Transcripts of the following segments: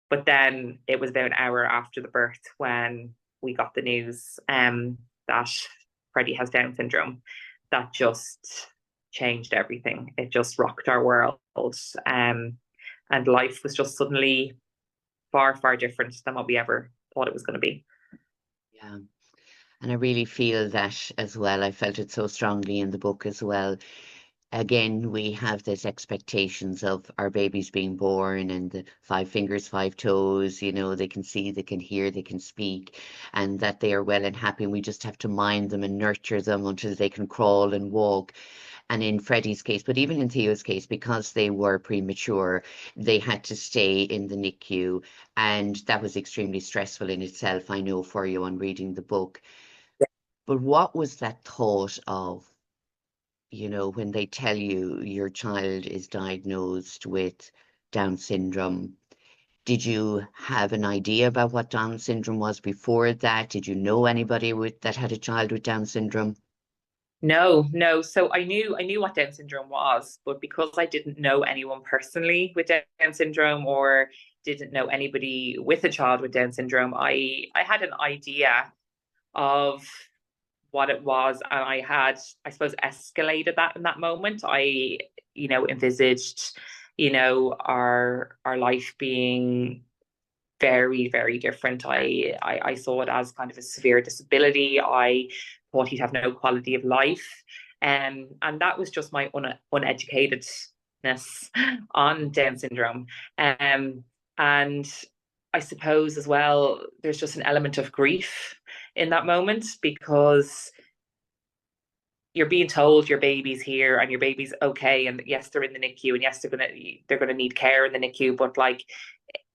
But then it was about an hour after the birth when we got the news that Freddie has Down syndrome. That just changed everything. It just rocked our world. And life was just suddenly far, far different than what we ever thought it was going to be. Yeah. And I really feel that as well. I felt it so strongly in the book as well. Again, we have this expectations of our babies being born and the five fingers, five toes, they can see, they can hear, they can speak, and that they are well and happy. And we just have to mind them and nurture them until they can crawl and walk. And in Freddie's case, but even in Theo's case, because they were premature, they had to stay in the NICU. And that was extremely stressful in itself, I know, for you on reading the book. But what was that thought of, when they tell you your child is diagnosed with Down syndrome? Did you have an idea about what Down syndrome was before that? Did you know anybody that had a child with Down syndrome? No, no. So I knew what Down syndrome was, but because I didn't know anyone personally with Down syndrome or didn't know anybody with a child with Down syndrome, I had an idea of what it was, and I had, I suppose, escalated that in that moment. I envisaged, our life being very, very different. I saw it as kind of a severe disability. I thought he'd have no quality of life. And that was just my uneducatedness on Down syndrome. And I suppose as well, there's just an element of grief in that moment because you're being told your baby's here and your baby's okay, and yes, they're in the NICU, and yes, they're gonna need care in the NICU, but like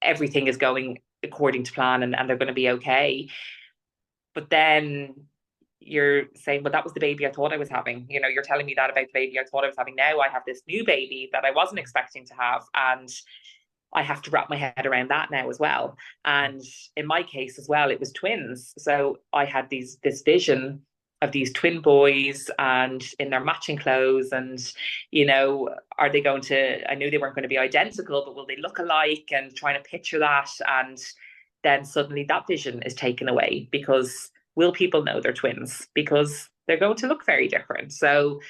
everything is going according to plan, and they're gonna be okay. But then you're saying, well, that was the baby I thought I was having. You're telling me that about the baby I thought I was having. Now I have this new baby that I wasn't expecting to have, and I have to wrap my head around that now as well. And in my case as well, it was twins. So I had this vision of these twin boys and in their matching clothes, and are they going to, I knew they weren't going to be identical, but will they look alike, and trying to picture that. And then suddenly that vision is taken away because will people know they're twins? Because they're going to look very different. So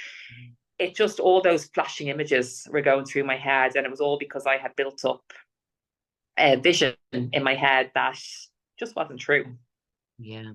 it just, all those flashing images were going through my head, and it was all because I had built up a vision in my head that just wasn't true. Yeah.